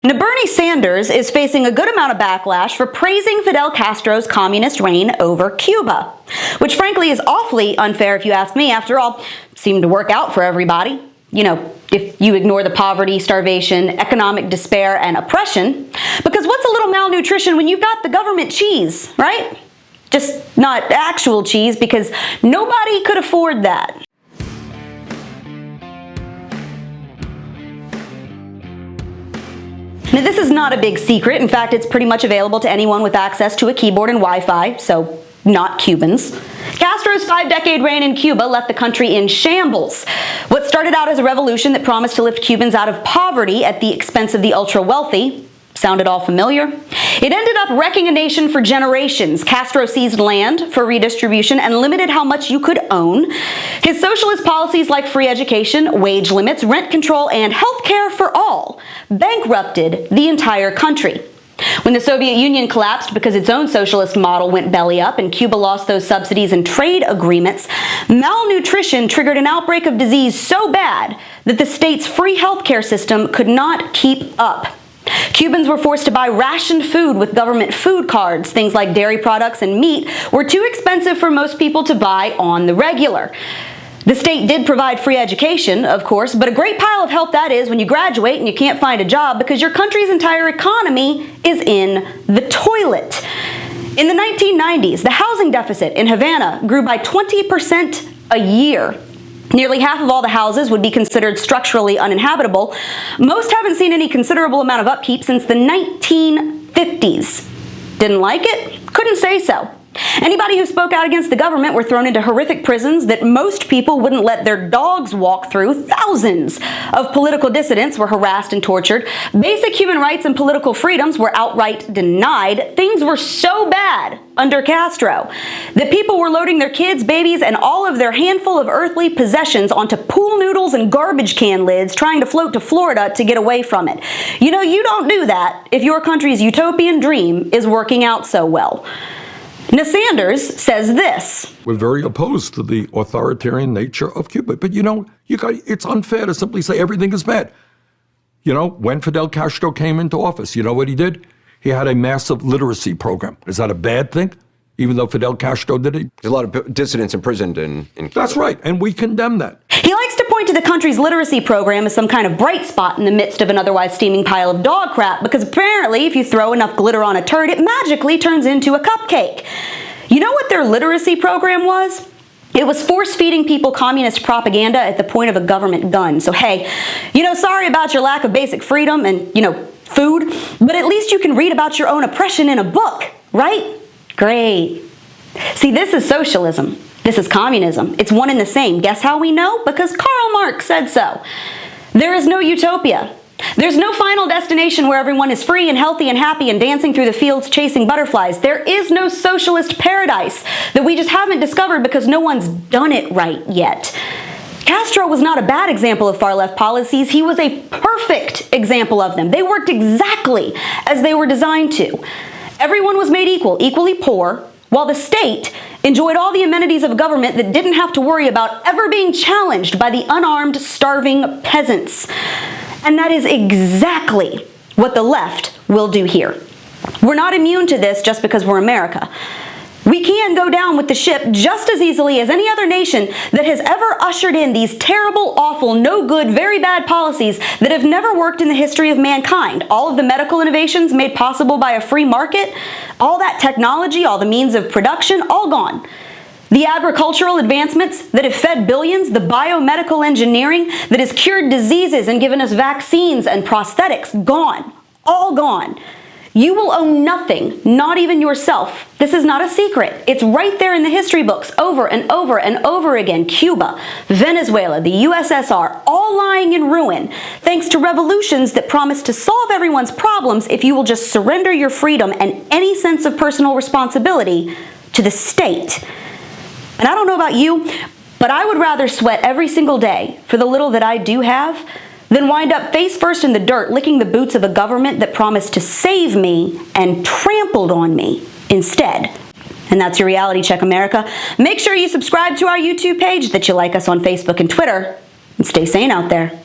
Now, Bernie Sanders is facing a good amount of backlash for praising Fidel Castro's communist reign over Cuba, which frankly is awfully unfair if you ask me. After all, it seemed to work out for everybody. You know, if you ignore the poverty, starvation, economic despair, and oppression. Because what's a little malnutrition when you've got the government cheese, right? Just not actual cheese, because nobody could afford that. Now, this is not a big secret. In fact, it's pretty much available to anyone with access to a keyboard and Wi-Fi, so not Cubans. Castro's 5-decade reign in Cuba left the country in shambles. What started out as a revolution that promised to lift Cubans out of poverty at the expense of the ultra-wealthy, sounded all familiar? It ended up wrecking a nation for generations. Castro seized land for redistribution and limited how much you could own. His socialist policies like free education, wage limits, rent control, and health care for all bankrupted the entire country. When the Soviet Union collapsed because its own socialist model went belly up and Cuba lost those subsidies and trade agreements, malnutrition triggered an outbreak of disease so bad that the state's free healthcare system could not keep up. Cubans were forced to buy rationed food with government food cards. Things like dairy products and meat were too expensive for most people to buy on the regular. The state did provide free education, of course, but a great pile of help that is when you graduate and you can't find a job because your country's entire economy is in the toilet. In the 1990s, the housing deficit in Havana grew by 20% a year. Nearly half of all the houses would be considered structurally uninhabitable. Most haven't seen any considerable amount of upkeep since the 1950s. Didn't like it? Couldn't say so. Anybody who spoke out against the government were thrown into horrific prisons that most people wouldn't let their dogs walk through. Thousands of political dissidents were harassed and tortured. Basic human rights and political freedoms were outright denied. Things were so bad under Castro that people were loading their kids, babies, and all of their handful of earthly possessions onto pool noodles and garbage can lids, trying to float to Florida to get away from it. You know, you don't do that if your country's utopian dream is working out so well. Now, Sanders says this. We're very opposed to the authoritarian nature of Cuba. But, you know, it's unfair to simply say everything is bad. You know, when Fidel Castro came into office, you know what he did? He had a massive literacy program. Is that a bad thing? Even though Fidel Castro did it? There's a lot of dissidents imprisoned in Cuba. That's right, and we condemn that. He likes to point to the country's literacy program as some kind of bright spot in the midst of an otherwise steaming pile of dog crap, because apparently if you throw enough glitter on a turd, it magically turns into a cupcake. You know what their literacy program was? It was force-feeding people communist propaganda at the point of a government gun. So hey, you know, sorry about your lack of basic freedom and, you know, food, but at least you can read about your own oppression in a book, right? Great. See, this is socialism. This is communism. It's one and the same. Guess how we know? Because Karl Marx said so. There is no utopia. There's no final destination where everyone is free and healthy and happy and dancing through the fields chasing butterflies. There is no socialist paradise that we just haven't discovered because no one's done it right yet. Castro was not a bad example of far-left policies. He was a perfect example of them. They worked exactly as they were designed to. Everyone was made equal, equally poor, while the state enjoyed all the amenities of a government that didn't have to worry about ever being challenged by the unarmed, starving peasants. And that is exactly what the left will do here. We're not immune to this just because we're America. We can go down with the ship just as easily as any other nation that has ever ushered in these terrible, awful, no good, very bad policies that have never worked in the history of mankind. All of the medical innovations made possible by a free market, all that technology, all the means of production, all gone. The agricultural advancements that have fed billions, the biomedical engineering that has cured diseases and given us vaccines and prosthetics, gone. All gone. You will own nothing, not even yourself. This is not a secret. It's right there in the history books over and over and over again. Cuba, Venezuela, the USSR, all lying in ruin, thanks to revolutions that promise to solve everyone's problems if you will just surrender your freedom and any sense of personal responsibility to the state. And I don't know about you, but I would rather sweat every single day for the little that I do have than wind up face first in the dirt licking the boots of a government that promised to save me and trampled on me instead. And that's your Reality Check, America. Make sure you subscribe to our YouTube page, that you like us on Facebook and Twitter, and stay sane out there.